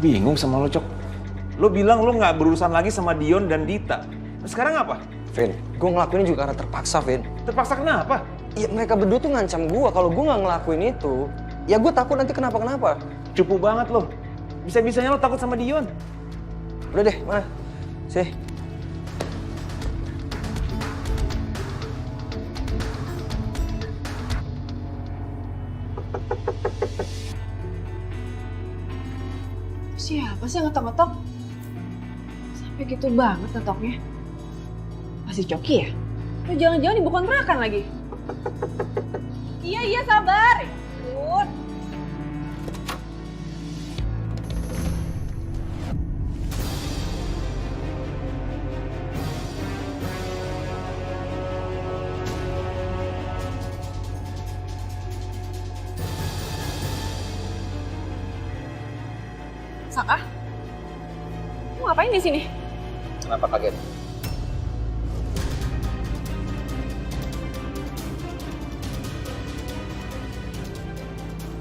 bingung sama lo, Cok. Lo bilang lo nggak berurusan lagi sama Dion dan Dita. Nah, sekarang apa? Vin, gue ngelakuin juga karena terpaksa, Vin. Terpaksa kenapa? Ya mereka berdua tuh ngancam gue kalau gue nggak ngelakuin itu. Ya gue takut nanti kenapa-kenapa. Cupu banget lo. Bisa-bisanya lo takut sama Dion. Udah deh, mana? Sih. Siapa sih yang ngetok-ngetok? Sampai gitu banget ngetoknya. Masih Coki ya? Lu jangan-jangan ibu kontrakan lagi. Iya sabar. Ya ampun. Saka? Kamu ngapain di sini? Kenapa kaget?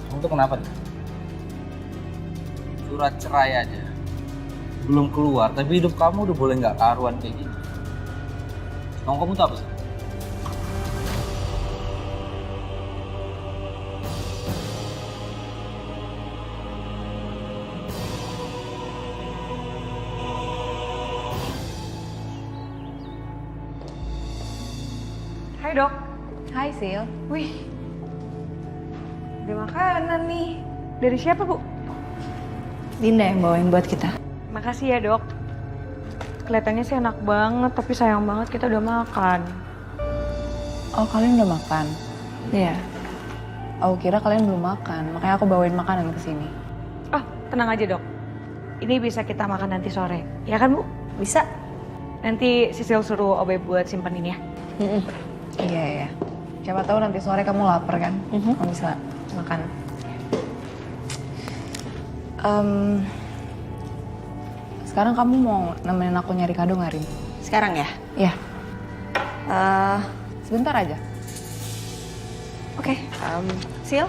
Kamu tuh kenapa nih? Surat cerai aja belum keluar, tapi hidup kamu udah boleh nggak karuan kayak gini. Kamu tuh apa sih? Hai dok. Hai Sil. Wih. Ada makanan nih. Dari siapa bu? Dinda yang bawain buat kita. Makasih ya dok. Kelihatannya sih enak banget, tapi sayang banget kita udah makan. Oh kalian udah makan? Iya. Aku kira kalian belum makan, makanya aku bawain makanan ke sini. Oh, tenang aja dok. Ini bisa kita makan nanti sore, ya kan bu? Bisa? Nanti Sisil suruh Obe buat simpenin ya. Iya. Siapa tahu nanti sore kamu lapar kan? Kamu bisa makan. Sekarang kamu mau nemenin aku nyari kado nggak, Rin? Sekarang ya? Iya. Sebentar aja. Oke. Sil,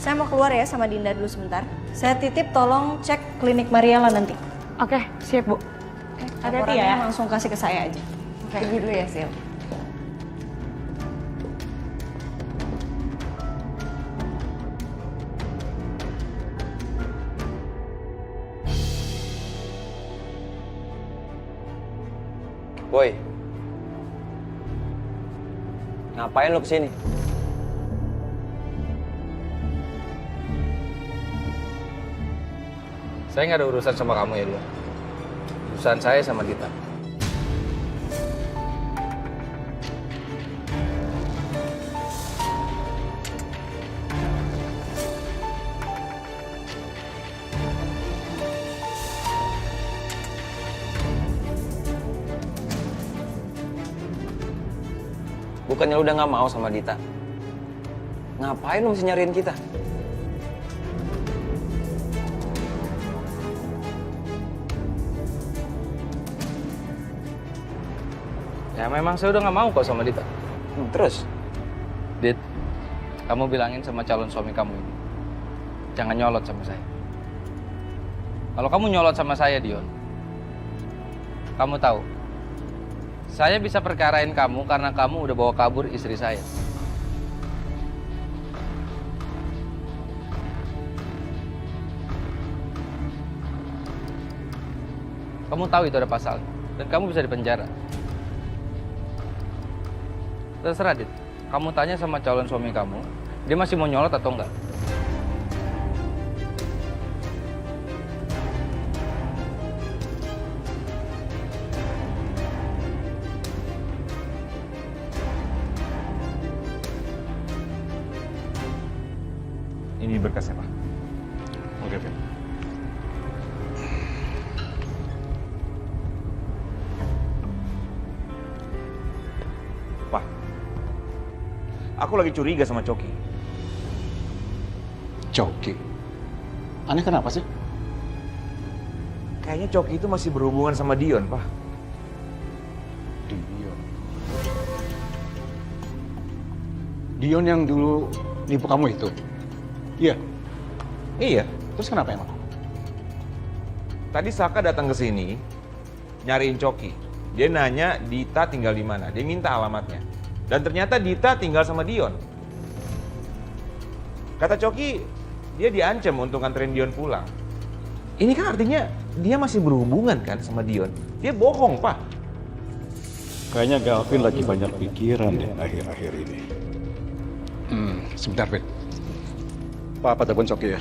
saya mau keluar ya sama Dinda dulu sebentar. Saya titip tolong cek klinik Mariela nanti. Oke, siap bu. Hati-hati ya. Laporannya langsung kasih ke saya aja. Pergi dulu ya, Sil. Boy. Ngapain lo kesini? Saya nggak ada urusan sama kamu ya Dion. Urusan saya sama Dita. Bukannya lu udah nggak mau sama Dita? Ngapain lu mesti nyariin kita? Ya memang saya udah nggak mau kok sama Dita. Terus? Dit, kamu bilangin sama calon suami kamu ini, jangan nyolot sama saya. Kalau kamu nyolot sama saya, Dion, kamu tahu, saya bisa perkarain kamu karena kamu udah bawa kabur istri saya. Kamu tahu itu ada pasal, dan kamu bisa dipenjara. Terserah, Dit. Kamu tanya sama calon suami kamu, dia masih mau nyolot atau enggak? Ini berkasnya, Pak. Oke, Vin. Pak, aku lagi curiga sama Coki. Coki? Aneh kenapa sih? Kayaknya Coki itu masih berhubungan sama Dion, Pak. Dion. Dion yang dulu nipu kamu itu? Iya. Iya. Terus kenapa emang? tadi Saka datang ke sini nyariin Coki. Dia nanya Dita tinggal di mana. Dia minta alamatnya. Dan ternyata Dita tinggal sama Dion. Kata Coki, dia diancam untuk nganterin Dion pulang. Ini kan artinya dia masih berhubungan kan sama Dion. Dia bohong, Pak. Kayaknya Galvin lagi banyak pikiran deh akhir-akhir ini. Sebentar, Vin. Papa telepon Coki ya.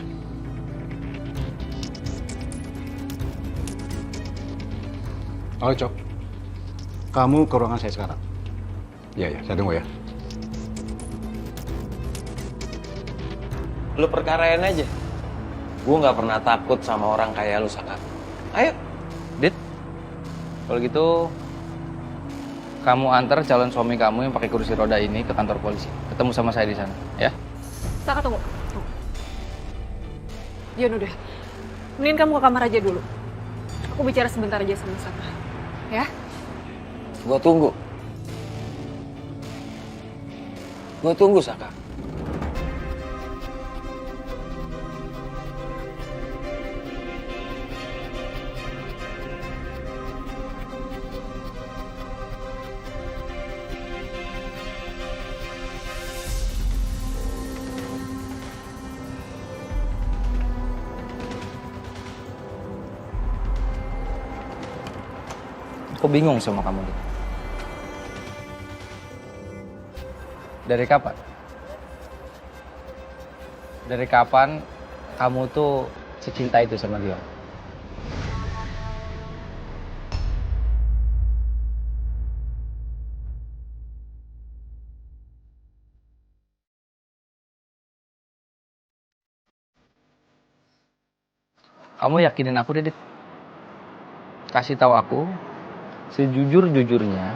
Halo, Cok. Kamu ke ruangan saya sekarang. Iya, saya tunggu ya. Lu perkarain aja. Gue nggak pernah takut sama orang kayak lu, Saka. Ayo. Dit, kalau gitu kamu antar calon suami kamu yang pakai kursi roda ini ke kantor polisi. Ketemu sama saya di sana, ya. Saka, tunggu. Dion, udah. Mending kamu ke kamar aja dulu. Aku bicara sebentar aja sama Saka. Ya? Gue tunggu. Gue tunggu, Saka. Aku bingung sama kamu, Dit. Dari kapan? Dari kapan kamu tuh secinta itu sama dia? Kamu yakinin aku deh, Dit. Kasih tahu aku sejujur-jujurnya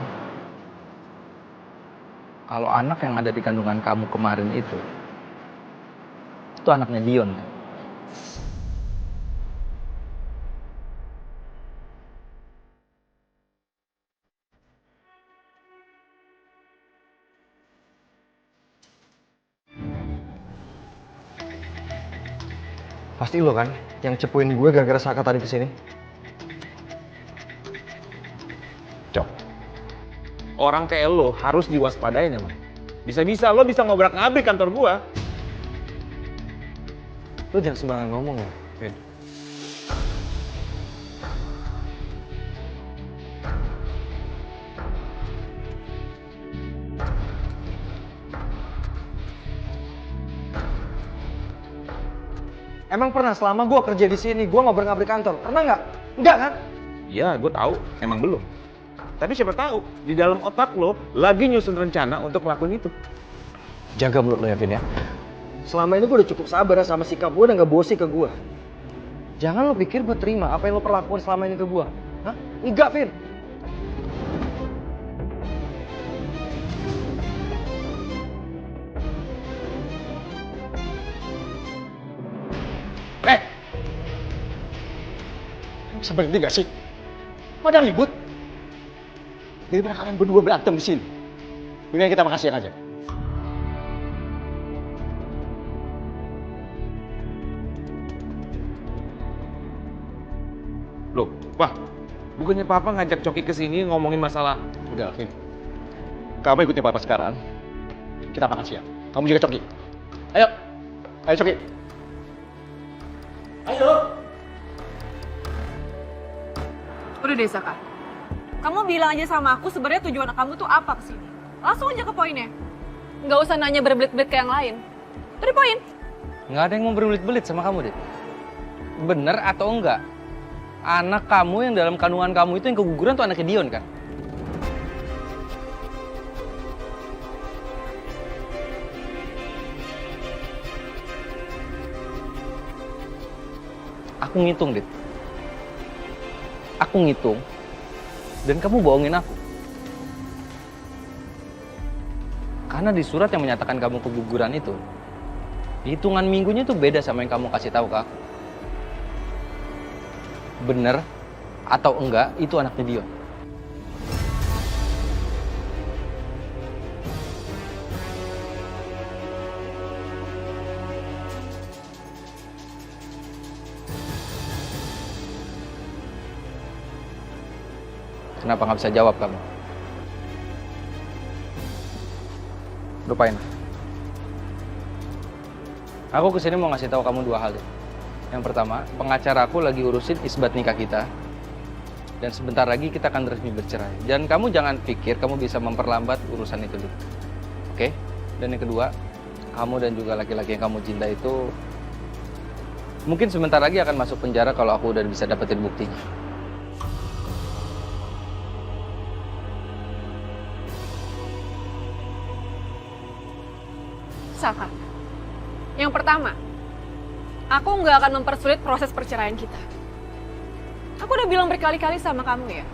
kalau anak yang ada di kandungan kamu kemarin itu anaknya Dion. Pasti lo kan yang cepuin gue gara-gara Saka tadi kesini. Cok, orang kayak lo harus diwaspadain emang. Bisa-bisa lo bisa ngobrak-ngabrik kantor gua. Lo jangan sembarangan ngomong ya, Vin. Emang pernah selama gue kerja di sini, gue ngobrak-ngabrik kantor? Pernah nggak? Enggak kan? Iya, gue tahu. Emang belum. Tapi siapa tahu di dalam otak lo lagi nyusun rencana untuk ngelakuin itu. Jaga mulut lo ya, Vin ya. Selama ini gue udah cukup sabar sama sikap gue dan gak bosi ke gue. Jangan lo pikir gue terima apa yang lo perlakuan selama ini ke gue. Hah? Enggak, Vin. Bisa berhenti gak sih? Pada ribut. Daripada kalian berdua berantem di sini. Mendingan kita makasih aja. Loh, wah, bukannya Papa ngajak Coki ke sini ngomongin masalah. Udah, Vin. Kamu ikutin Papa sekarang. Kita makan siang. Kamu juga Coki. Ayo. Ayo, Coki. Ayo. Udah deh, Saka. Kamu bilang aja sama aku sebenarnya tujuan kamu tuh apa kesini. Langsung aja ke poinnya. Nggak usah nanya berbelit-belit ke yang lain. Itu poin. Nggak ada yang mau berbelit-belit sama kamu, Dit. Bener atau enggak? Anak kamu yang dalam kandungan kamu itu yang keguguran tuh anaknya Dion kan? Aku ngitung, Dit. Aku ngitung, dan kamu bohongin aku. Karena di surat yang menyatakan kamu keguguran itu, hitungan minggunya tuh beda sama yang kamu kasih tahu ke aku. Bener atau enggak, itu anaknya Dion. Kenapa nggak bisa jawab kamu? Lupain. Aku kesini mau ngasih tahu kamu 2 hal deh. Yang pertama, pengacara aku lagi urusin isbat nikah kita. Dan sebentar lagi kita akan resmi bercerai. Dan kamu jangan pikir kamu bisa memperlambat urusan itu dulu. Oke? Dan yang kedua, kamu dan juga laki-laki yang kamu cinta itu mungkin sebentar lagi akan masuk penjara kalau aku udah bisa dapetin buktinya. Saka, yang pertama, aku nggak akan mempersulit proses perceraian kita. Aku udah bilang berkali-kali sama kamu ya.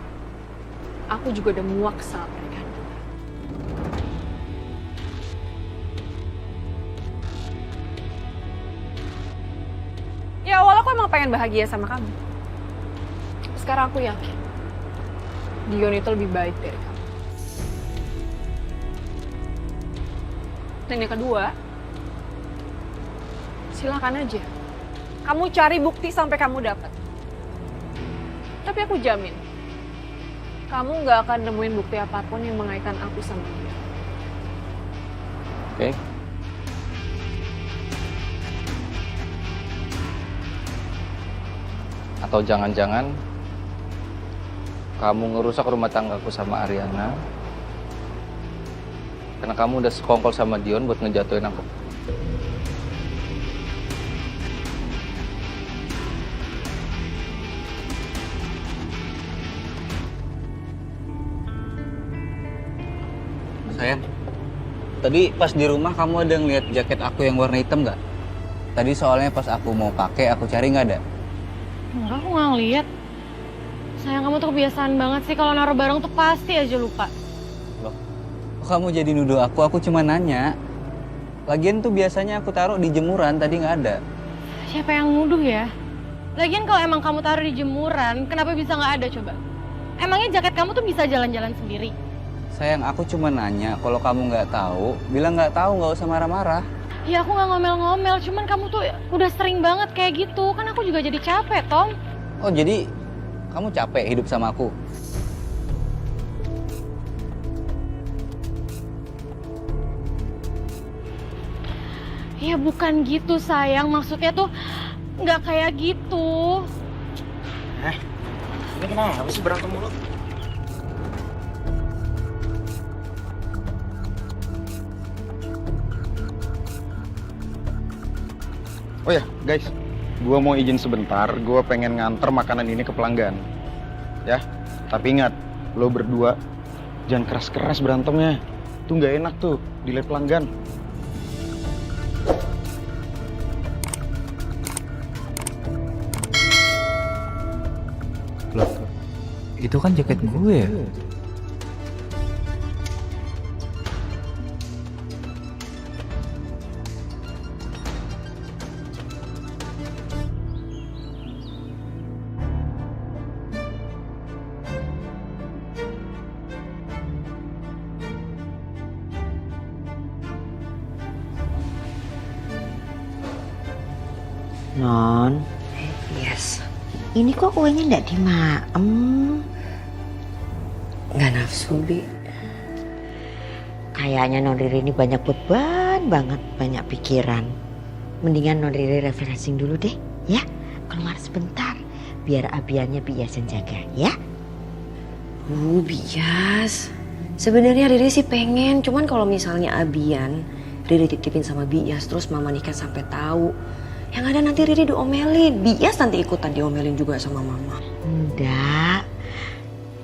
Aku juga udah muak sama pernikahan kita. Ya awal aku emang pengen bahagia sama kamu. Sekarang aku yakin Dion itu lebih baik dari kamu. Dan yang kedua, silakan aja. Kamu cari bukti sampai kamu dapat. Tapi aku jamin, kamu nggak akan nemuin bukti apapun yang mengaitkan aku sama dia. Oke? Atau jangan-jangan kamu ngerusak rumah tanggaku sama Ariana karena kamu udah sekongkol sama Dion buat ngejatuhin aku. Sayang, tadi pas di rumah kamu ada ngeliat jaket aku yang warna hitam nggak? Tadi soalnya pas aku mau pakai, aku cari nggak ada. Enggak, aku nggak ngeliat. Sayang, kamu tuh kebiasaan banget sih kalau naruh barang tuh pasti aja lupa. Loh, kok kamu jadi nuduh aku cuma nanya. Lagian tuh biasanya aku taruh di jemuran, tadi nggak ada. Siapa yang nuduh ya? Lagian kalau emang kamu taruh di jemuran, kenapa bisa nggak ada coba? Emangnya jaket kamu tuh bisa jalan-jalan sendiri? Sayang, aku cuma nanya, kalau kamu nggak tahu, bilang nggak tahu, nggak usah marah-marah. Ya aku nggak ngomel-ngomel, cuman kamu tuh udah sering banget kayak gitu. Kan aku juga jadi capek, Tom. Oh, jadi kamu capek hidup sama aku? Ya bukan gitu sayang, maksudnya tuh nggak kayak gitu. Ini kenapa sih berantem mulu? Oh ya, guys, gua mau izin sebentar. Gua pengen nganter makanan ini ke pelanggan. Ya, tapi ingat, lo berdua jangan keras-keras berantemnya. Tuh nggak enak tuh dilihat pelanggan. Loh, itu kan jaket gue ya? Non, yes. Ini kok kuenya ndak dimaem? Nggak nafsu, Bi. Kayaknya Non Riri ini banyak beban banget, banyak pikiran. Mendingan Non Riri refreshing dulu deh, ya. Keluar sebentar, biar Abiannya Bias yang jaga, ya. Bias. Sebenarnya Riri sih pengen, cuman kalau misalnya Abian, Riri titipin sama Bias, terus Mama nikah sampai tahu. Yang ada nanti Riri diomelin, Bias nanti ikutan diomelin juga sama Mama. Enggak,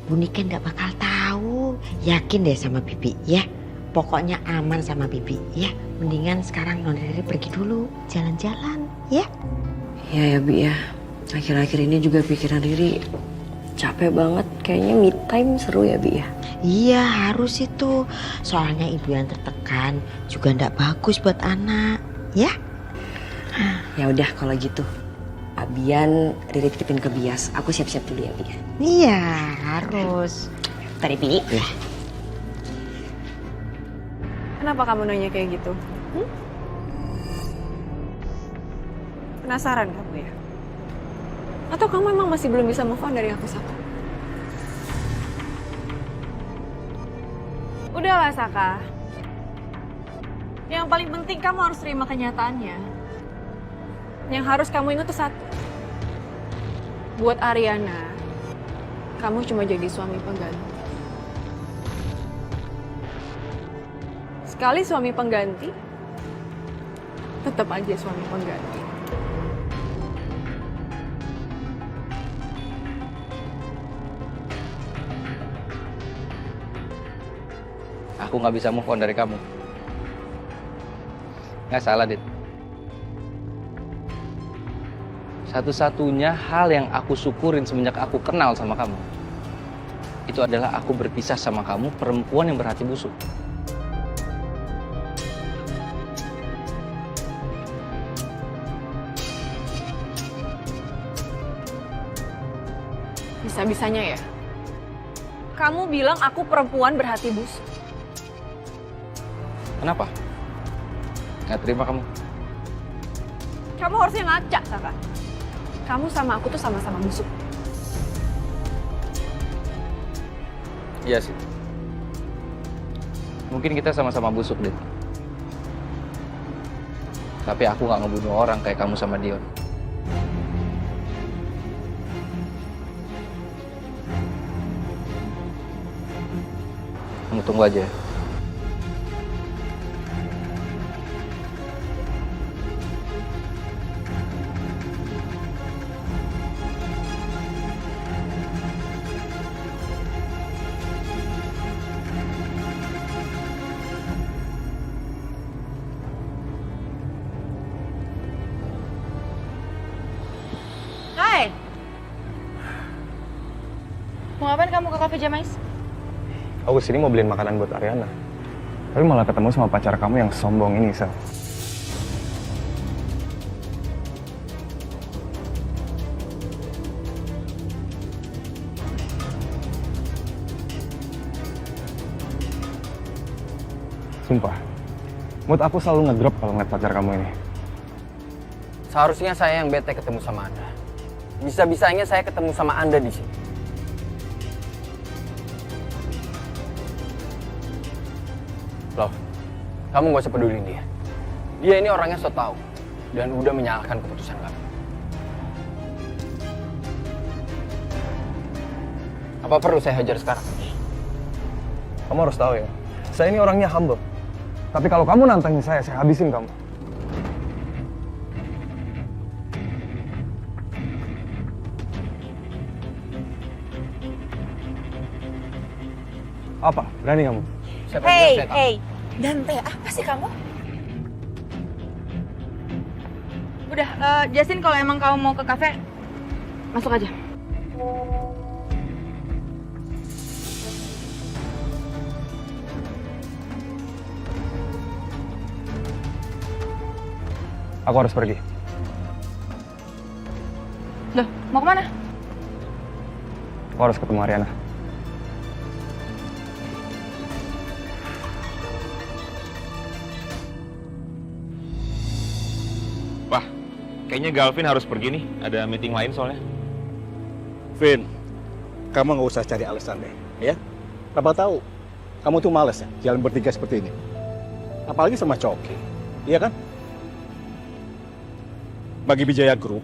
Bu Nika enggak bakal tahu. Yakin deh sama Bibi, ya. Pokoknya aman sama Bibi, ya. Mendingan sekarang Non Riri pergi dulu, jalan-jalan, ya. Iya ya Bi ya, akhir-akhir ini juga pikiran Riri capek banget. Kayaknya me time seru ya Bi ya. Iya harus itu, soalnya ibu yang tertekan juga enggak bagus buat anak, ya. Ya udah kalau gitu, Abian Riri titipin ke Bias. Aku siap-siap dulu ya Bi. Iya harus. Tadi Bi. Ya. Kenapa kamu nanya kayak gitu? Penasaran kamu ya? Atau kamu emang masih belum bisa move on dari aku, Saka? Udahlah, Saka. Yang paling penting kamu harus terima kenyataannya. Yang harus kamu ingat tuh satu. Buat Ariana, kamu cuma jadi suami pengganti. Sekali suami pengganti, tetap aja suami pengganti. Aku nggak bisa move on dari kamu. Nggak salah, Dit. Satu-satunya hal yang aku syukurin semenjak aku kenal sama kamu, itu adalah aku berpisah sama kamu, perempuan yang berhati busuk. Bisa-bisanya ya? Kamu bilang aku perempuan berhati busuk. Kenapa? Nggak terima kamu? Kamu harusnya ngaca, Saka. Kamu sama aku tuh sama-sama busuk. Iya sih. Mungkin kita sama-sama busuk, Dit. Tapi aku nggak ngebunuh orang kayak kamu sama Dion. Kamu tunggu aja. Hai. Mau ngapain kamu ke Cafe Jamais? Aku kesini mau beliin makanan buat Ariana. Tapi malah ketemu sama pacar kamu yang sombong ini, Sel. Sumpah, mood aku selalu ngedrop kalau ngeliat pacar kamu ini. Seharusnya saya yang bete ketemu sama Anda. Bisa-bisanya saya ketemu sama Anda di sini. Loh, kamu gak usah pedulin dia. Dia ini orangnya so tau dan udah menyalahkan keputusan kamu. Apa perlu saya hajar sekarang? Kamu harus tahu ya, saya ini orangnya humble. Tapi kalau kamu nantangin saya habisin kamu. Apa? Berani kamu? Hey, Dante, apa sih kamu? Udah, Justin kalau emang kamu mau ke kafe, masuk aja. Aku harus pergi. Loh, mau kemana? Aku harus ketemu Ariana. Wah, kayaknya Galvin harus pergi nih. Ada meeting lain soalnya. Vin, kamu nggak usah cari alasan deh, ya. Papa tahu, kamu tuh males ya jalan bertiga seperti ini. Apalagi sama Coki, iya kan? Bagi Wijaya Group,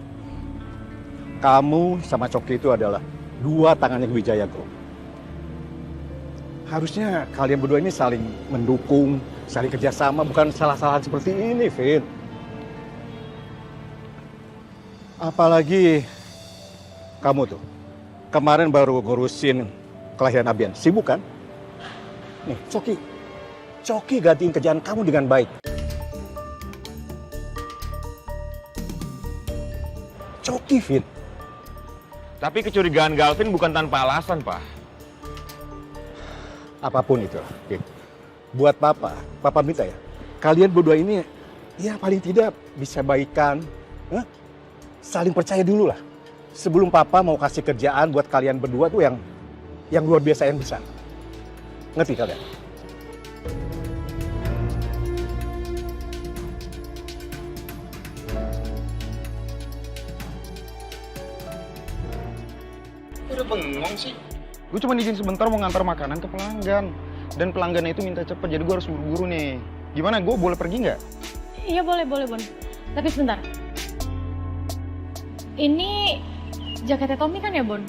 kamu sama Coki itu adalah dua tangannya Wijaya Group. Harusnya kalian berdua ini saling mendukung, saling kerjasama, bukan salah-salahan seperti ini, Vin. Apalagi kamu tuh, kemarin baru ngurusin kelahiran Abian, sibuk kan? Nih, Coki gantiin kerjaan kamu dengan baik. Coki, Vin. Tapi kecurigaan Galvin bukan tanpa alasan, Pak. Apapun itu, Vin. Buat Papa minta ya, kalian berdua ini ya paling tidak bisa baikan, saling percaya dulu lah. Sebelum Papa mau kasih kerjaan buat kalian berdua tuh yang luar biasa, yang besar. Ngerti kalian? Udah bengong sih. Gue cuma izin sebentar mau ngantar makanan ke pelanggan. Dan pelanggannya itu minta cepet, jadi gue harus buru-buru nih. Gimana, gue boleh pergi nggak? Iya boleh Bon. Tapi sebentar. Ini jaketnya Tommy kan ya Bon?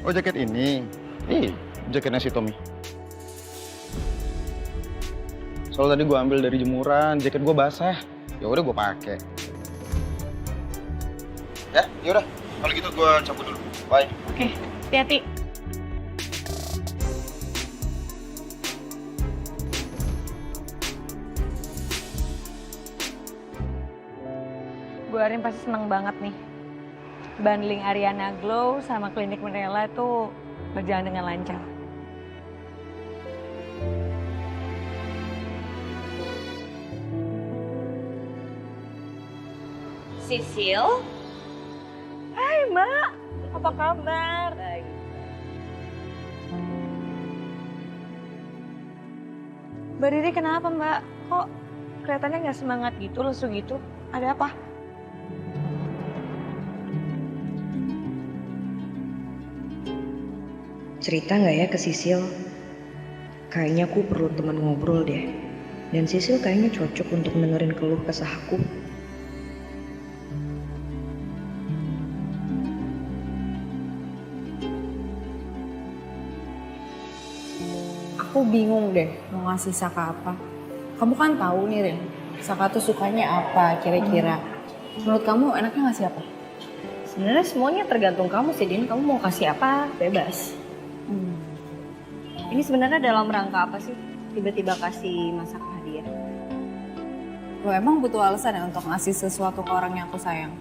Oh, jaket ini? Ih, jaketnya si Tommy. Soalnya tadi gue ambil dari jemuran, jaket gue basah. Ya udah gue pakai. Ya, yaudah. Kalau gitu gue cabut dulu. Bye. Oke, hati-hati. Bu Arin pasti seneng banget nih. Bundling Ariana Glow sama klinik Mirella itu berjalan dengan lancar. Sisil? Hai Mbak, apa kabar? Mbak Riri kenapa Mbak? Kok kelihatannya nggak semangat gitu, lesu gitu? Ada apa? Cerita nggak ya ke Sisil? Kayaknya aku perlu teman ngobrol deh. Dan Sisil kayaknya cocok untuk dengerin keluh kesah aku. Aku bingung deh mau ngasih Saka apa. Kamu kan tahu nih Rin, Saka tuh sukanya apa kira-kira. Menurut kamu enaknya ngasih apa? Sebenarnya semuanya tergantung kamu sih Din. Kamu mau kasih apa, bebas. Ini sebenarnya dalam rangka apa sih? Tiba-tiba kasih masak hadiah. Lo emang butuh alasan ya untuk ngasih sesuatu ke orang yang aku sayang?